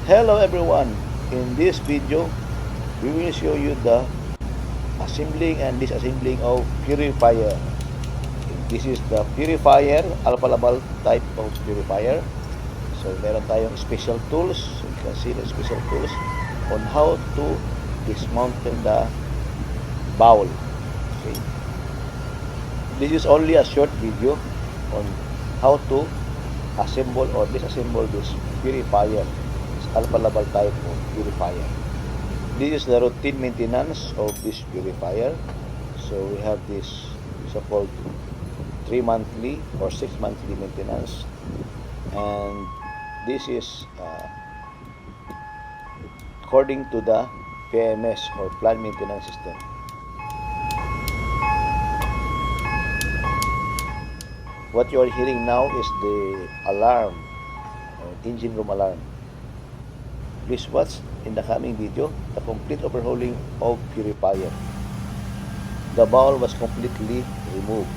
Hello everyone, in this video we will show you the assembling and disassembling of purifier. This is the purifier, alpha level type of purifier. So meron tayong special tools, so you can see the special tools on how to dismantle the bowl. Okay. This is only a short video on how to assemble or disassemble this purifier, this alpha level type of purifier. This is the routine maintenance of this purifier. So we have this so-called 3 monthly or 6 monthly maintenance, and this is according to the PMS or plant maintenance system. What you are hearing now is the alarm, engine room alarm. Please watch in the coming video the complete overhauling of purifier. The bowl was completely removed.